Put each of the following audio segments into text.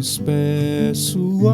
vos peço,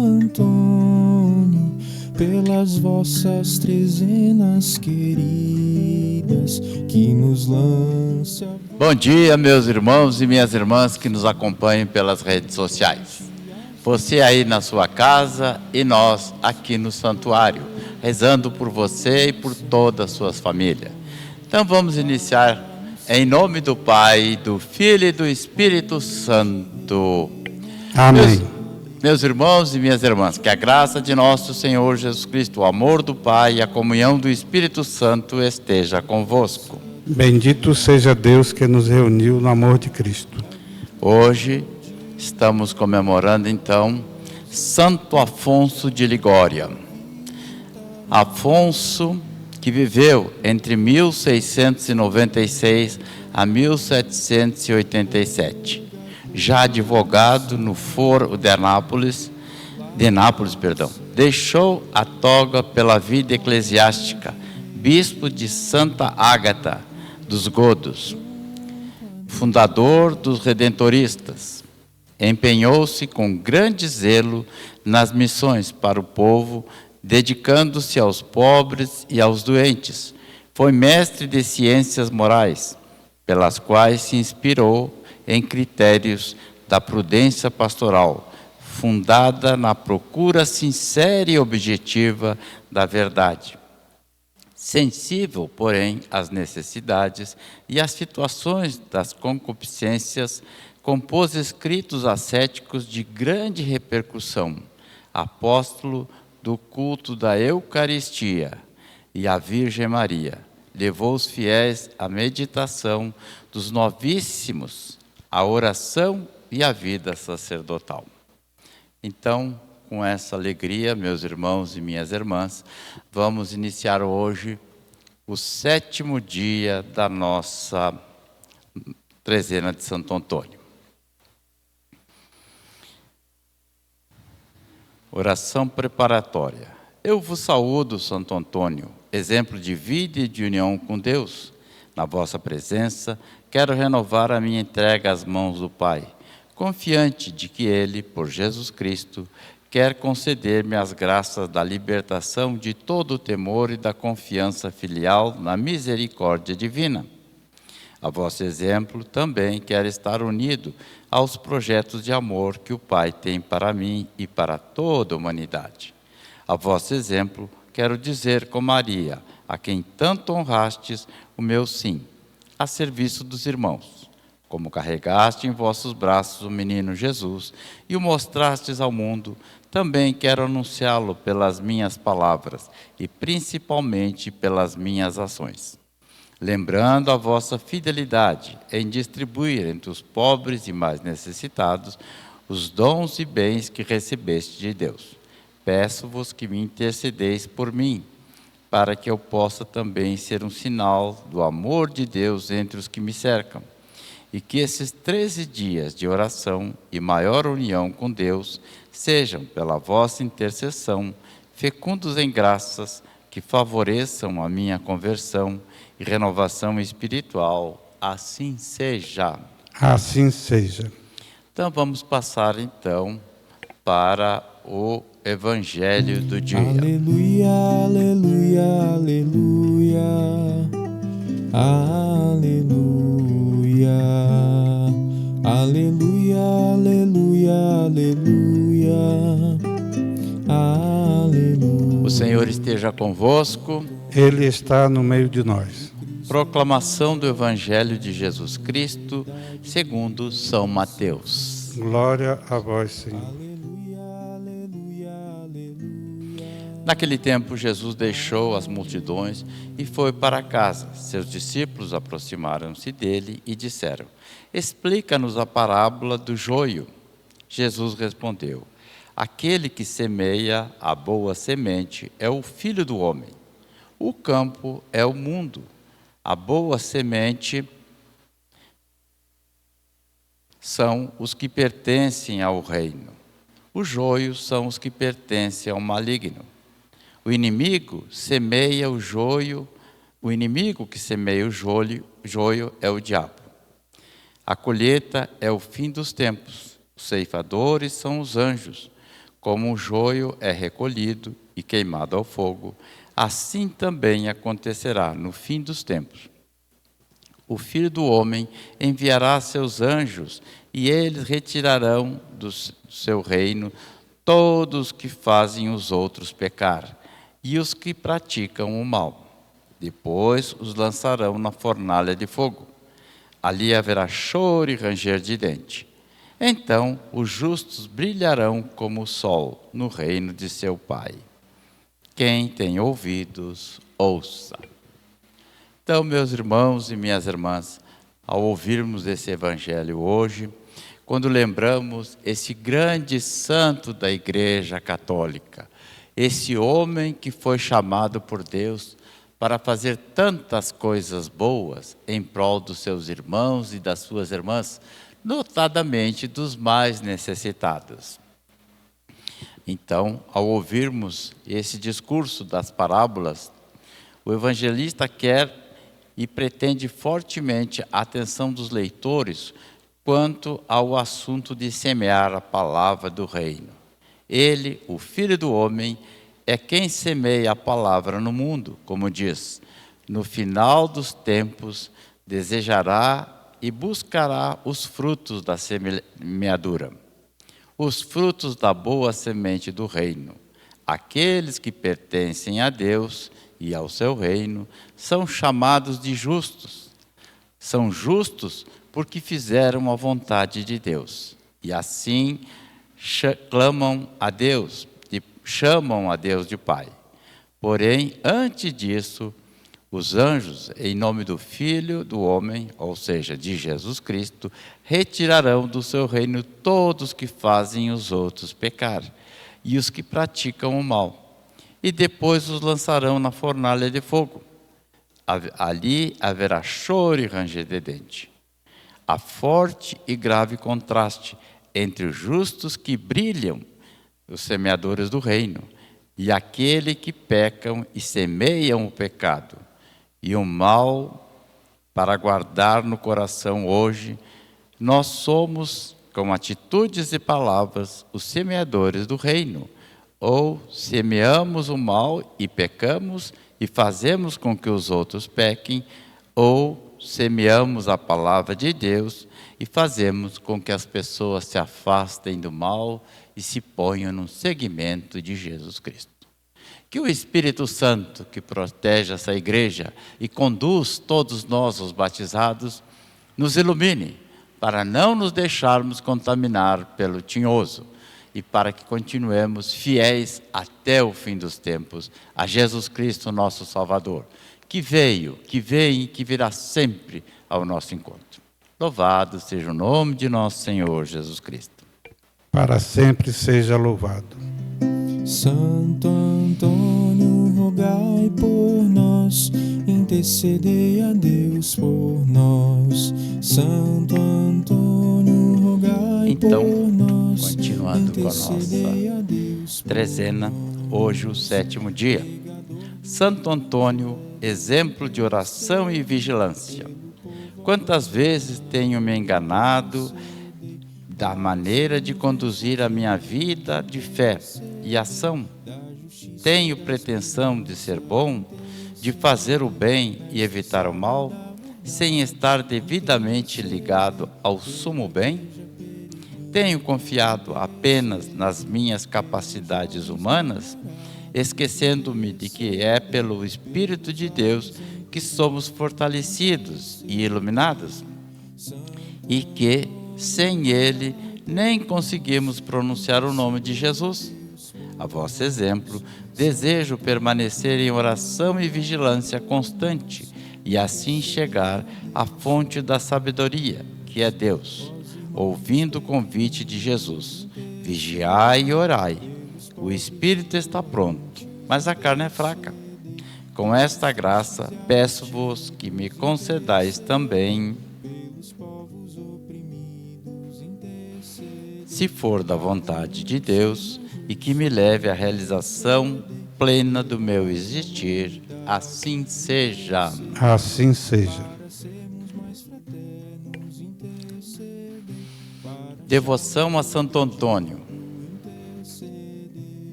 Antônio, pelas vossas trezenas queridas, que nos lance. Bom dia, meus irmãos e minhas irmãs que nos acompanham pelas redes sociais. Você aí na sua casa e nós aqui no santuário, rezando por você e por toda a sua família. Então vamos iniciar em nome do Pai, do Filho e do Espírito Santo. Amém. Meus irmãos e minhas irmãs, que a graça de nosso Senhor Jesus Cristo, o amor do Pai e a comunhão do Espírito Santo esteja convosco. Bendito seja Deus que nos reuniu no amor de Cristo. Hoje estamos comemorando então Santo Afonso de Ligória. Afonso, que viveu entre 1696 a 1787. Já advogado no foro de Nápoles, deixou a toga pela vida eclesiástica, bispo de Santa Ágata dos Godos, fundador dos Redentoristas. Empenhou-se com grande zelo nas missões para o povo, dedicando-se aos pobres e aos doentes. Foi mestre de ciências morais, pelas quais se inspirou em critérios da prudência pastoral, fundada na procura sincera e objetiva da verdade. Sensível, porém, às necessidades e às situações das concupiscências, compôs escritos ascéticos de grande repercussão. Apóstolo do culto da Eucaristia e à Virgem Maria, levou os fiéis à meditação dos novíssimos, a oração e a vida sacerdotal. Então, com essa alegria, meus irmãos e minhas irmãs, vamos iniciar hoje o 7º dia da nossa trezena de Santo Antônio. Oração preparatória. Eu vos saúdo, Santo Antônio, exemplo de vida e de união com Deus. Na vossa presença, quero renovar a minha entrega às mãos do Pai, confiante de que Ele, por Jesus Cristo, quer conceder-me as graças da libertação de todo o temor e da confiança filial na misericórdia divina. A vosso exemplo, também quero estar unido aos projetos de amor que o Pai tem para mim e para toda a humanidade. A vosso exemplo, quero dizer com Maria, a quem tanto honrastes, o meu sim, a serviço dos irmãos. Como carregaste em vossos braços o menino Jesus e o mostrastes ao mundo, também quero anunciá-lo pelas minhas palavras e principalmente pelas minhas ações. Lembrando a vossa fidelidade em distribuir entre os pobres e mais necessitados os dons e bens que recebeste de Deus. Peço-vos que me intercedeis por mim, para que eu possa também ser um sinal do amor de Deus entre os que me cercam, e que esses 13 dias de oração e maior união com Deus sejam, pela vossa intercessão, fecundos em graças que favoreçam a minha conversão e renovação espiritual. Assim seja. Assim seja. Então vamos passar então para o Evangelho do dia. Aleluia, aleluia, aleluia, aleluia, aleluia, aleluia, aleluia, aleluia. O Senhor esteja convosco. Ele está no meio de nós. Proclamação do Evangelho de Jesus Cristo, segundo São Mateus. Glória a vós, Senhor. Naquele tempo, Jesus deixou as multidões e foi para casa. Seus discípulos aproximaram-se dele e disseram: Explica-nos a parábola do joio. Jesus respondeu: Aquele que semeia a boa semente é o Filho do Homem. O campo é o mundo. A boa semente são os que pertencem ao reino. Os joios são os que pertencem ao maligno. O inimigo semeia o joio, o inimigo que semeia o joio é o diabo. A colheita é o fim dos tempos, Os ceifadores são os anjos. Como o joio é recolhido e queimado ao fogo, assim também acontecerá no fim dos tempos. O Filho do Homem enviará seus anjos, e eles retirarão do seu reino todos que fazem os outros pecar, e os que praticam o mal. Depois os lançarão na fornalha de fogo. Ali haverá choro e ranger de dente. Então os justos brilharão como o sol no reino de seu Pai. Quem tem ouvidos, ouça. Então, meus irmãos e minhas irmãs, ao ouvirmos esse evangelho hoje, quando lembramos esse grande santo da Igreja Católica, esse homem que foi chamado por Deus para fazer tantas coisas boas em prol dos seus irmãos e das suas irmãs, notadamente dos mais necessitados. Então, ao ouvirmos esse discurso das parábolas, o evangelista quer e pretende fortemente a atenção dos leitores quanto ao assunto de semear a palavra do reino. Ele, o Filho do Homem, é quem semeia a palavra no mundo, como diz, no final dos tempos desejará e buscará os frutos da semeadura, os frutos da boa semente do reino. Aqueles que pertencem a Deus e ao seu reino são chamados de justos. São justos porque fizeram a vontade de Deus. E assim clamam a Deus, chamam a Deus de Pai. Porém, antes disso, os anjos, em nome do Filho do Homem, ou seja, de Jesus Cristo, retirarão do seu reino todos que fazem os outros pecar e os que praticam o mal, e depois os lançarão na fornalha de fogo. Ali haverá choro e ranger de dente. Há forte e grave contraste entre os justos que brilham, os semeadores do reino, e aquele que pecam e semeiam o pecado e o mal para guardar no coração hoje. Nós somos, com atitudes e palavras, os semeadores do reino. Ou semeamos o mal e pecamos e fazemos com que os outros pequem, ou semeamos a palavra de Deus e fazemos com que as pessoas se afastem do mal e se ponham no seguimento de Jesus Cristo. Que o Espírito Santo, que protege essa igreja e conduz todos nós, os batizados, nos ilumine, para não nos deixarmos contaminar pelo tinhoso e para que continuemos fiéis até o fim dos tempos a Jesus Cristo, nosso Salvador, que veio, que vem e que virá sempre ao nosso encontro. Louvado seja o nome de nosso Senhor Jesus Cristo. Para sempre seja louvado. Santo Antônio, rogai por nós, intercedei a Deus por nós. Santo Antônio, rogai por nós, continuando com a intercedei a Deus nossa trezena, hoje o 7º dia. Santo Antônio, exemplo de oração e vigilância. Quantas vezes tenho me enganado da maneira de conduzir a minha vida de fé e ação. Tenho pretensão de ser bom, de fazer o bem e evitar o mal, sem estar devidamente ligado ao sumo bem? Tenho confiado apenas nas minhas capacidades humanas, esquecendo-me de que é pelo Espírito de Deus que somos fortalecidos e iluminados, e que, sem Ele, nem conseguimos pronunciar o nome de Jesus. A vosso exemplo, desejo permanecer em oração e vigilância constante, e assim chegar à fonte da sabedoria, que é Deus, ouvindo o convite de Jesus: vigiai e orai. O espírito está pronto, mas a carne é fraca. Com esta graça, peço-vos que me concedais também, se for da vontade de Deus, e que me leve à realização plena do meu existir. Assim seja. Assim seja. Devoção a Santo Antônio.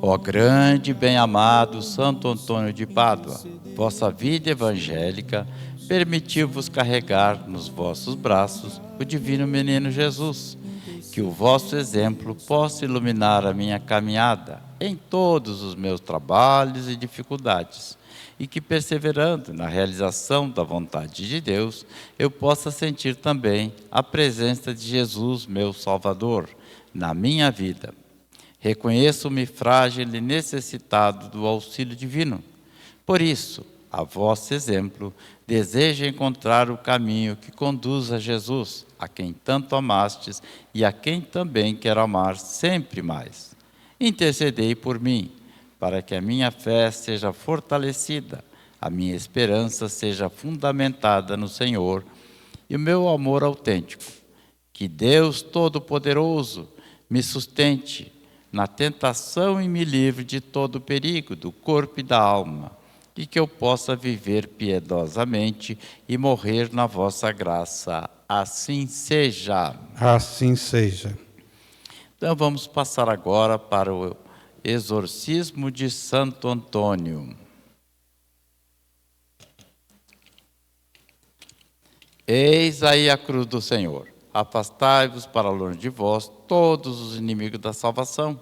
Ó grande e bem-amado Santo Antônio de Pádua, vossa vida evangélica permitiu-vos carregar nos vossos braços o divino menino Jesus. Que o vosso exemplo possa iluminar a minha caminhada em todos os meus trabalhos e dificuldades, e que, perseverando na realização da vontade de Deus, eu possa sentir também a presença de Jesus, meu Salvador, na minha vida. Reconheço-me frágil e necessitado do auxílio divino. Por isso, a vosso exemplo, desejo encontrar o caminho que conduz a Jesus, a quem tanto amastes e a quem também quero amar sempre mais. Intercedei por mim, para que a minha fé seja fortalecida, a minha esperança seja fundamentada no Senhor e o meu amor autêntico. Que Deus Todo-Poderoso me sustente na tentação e me livre de todo o perigo do corpo e da alma, e que eu possa viver piedosamente e morrer na vossa graça. Assim seja. Assim seja. Então vamos passar agora para o exorcismo de Santo Antônio. Eis aí a cruz do Senhor. Afastai-vos para longe de vós todos os inimigos da salvação,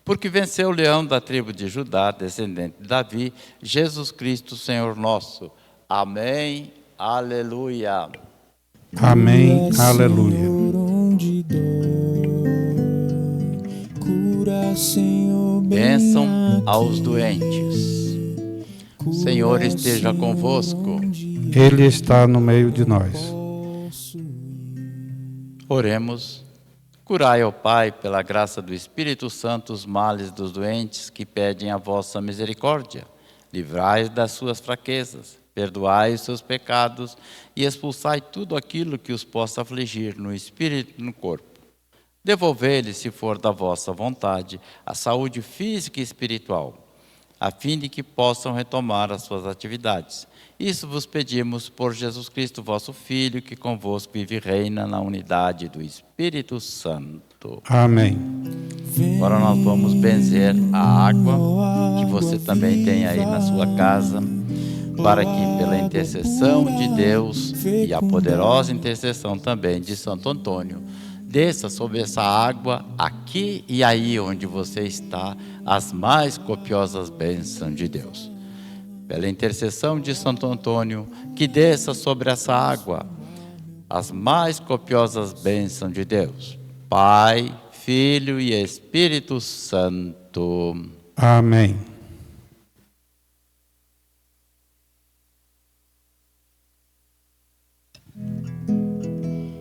porque venceu o leão da tribo de Judá, descendente de Davi, Jesus Cristo, Senhor nosso. Amém. Aleluia. Amém. Aleluia. Onde dói, cura, Senhor, Bênção aos doentes. O Senhor esteja convosco. Ele está no meio de nós. Oremos. Curai, ó Pai, pela graça do Espírito Santo, os males dos doentes que pedem a vossa misericórdia. Livrai-os das suas fraquezas, perdoai os seus pecados e expulsai tudo aquilo que os possa afligir no espírito e no corpo. Devolvei-lhes, se for da vossa vontade, a saúde física e espiritual, a fim de que possam retomar as suas atividades. Isso vos pedimos por Jesus Cristo, vosso Filho, que convosco vive e reina na unidade do Espírito Santo. Amém. Agora nós vamos benzer a água que você também tem aí na sua casa, para que pela intercessão de Deus e a poderosa intercessão também de Santo Antônio, desça sobre essa água, aqui e aí onde você está, as mais copiosas bênçãos de Deus. Pela intercessão de Santo Antônio, que desça sobre essa água as mais copiosas bênçãos de Deus. Pai, Filho e Espírito Santo. Amém.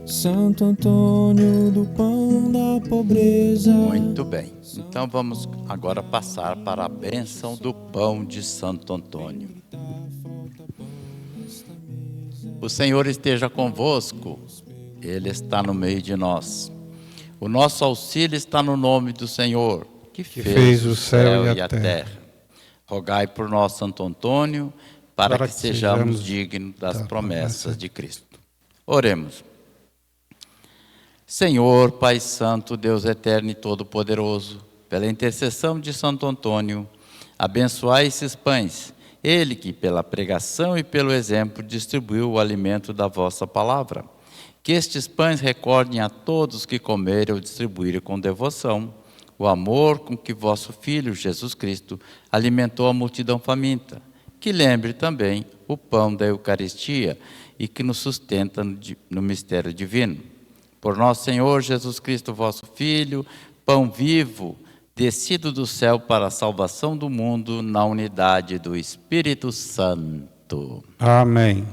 Santo Antônio do pão da pobreza. Muito bem. Então vamos agora passar para a bênção do pão de Santo Antônio. O Senhor esteja convosco. Ele está no meio de nós. O nosso auxílio está no nome do Senhor, que fez o céu e a terra. Rogai por nós, Santo Antônio, para que sejamos dignos das promessas de Cristo. Oremos. Senhor, Pai Santo, Deus eterno e todo-poderoso, pela intercessão de Santo Antônio, abençoai esses pães, ele que pela pregação e pelo exemplo distribuiu o alimento da vossa palavra. Que estes pães recordem a todos que comerem ou distribuírem com devoção o amor com que vosso Filho, Jesus Cristo, alimentou a multidão faminta. Que lembre também o pão da Eucaristia e que nos sustenta no mistério divino. Por nosso Senhor Jesus Cristo, vosso Filho, pão vivo, descido do céu para a salvação do mundo, na unidade do Espírito Santo. Amém.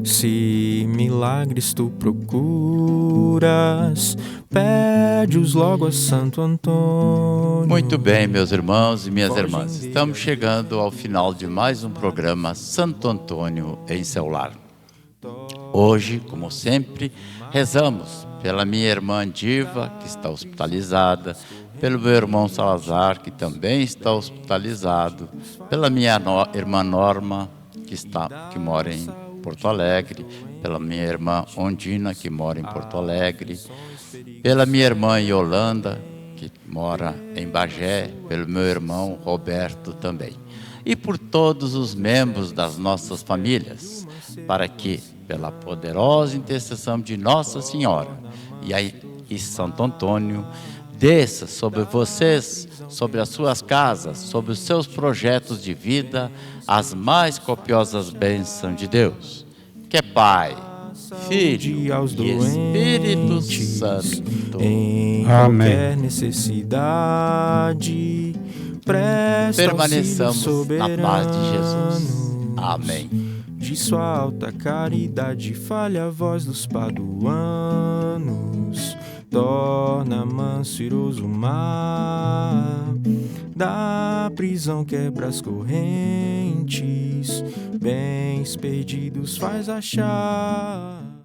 Se milagres tu procuras, pede-os logo a Santo Antônio. Muito bem, meus irmãos e minhas irmãs. Estamos chegando ao final de mais um programa Santo Antônio em seu lar. Hoje, como sempre, rezamos pela minha irmã Diva, que está hospitalizada, pelo meu irmão Salazar, que também está hospitalizado, pela minha irmã Norma, que mora em Porto Alegre, pela minha irmã Ondina, que mora em Porto Alegre, pela minha irmã Yolanda, que mora em Bagé, pelo meu irmão Roberto também. E por todos os membros das nossas famílias, para que, pela poderosa intercessão de Nossa Senhora e Santo Antônio, desça sobre vocês, sobre as suas casas, sobre os seus projetos de vida, as mais copiosas bênçãos de Deus, que é Pai, Filho e Espírito Santo. Em Amém. qualquer necessidade, presta Permaneçamos auxílio na paz de soberano. Jesus. Amém. De sua alta caridade falha a voz dos paduanos, torna manso e iroso o mar, da prisão quebra as correntes, bens perdidos faz achar.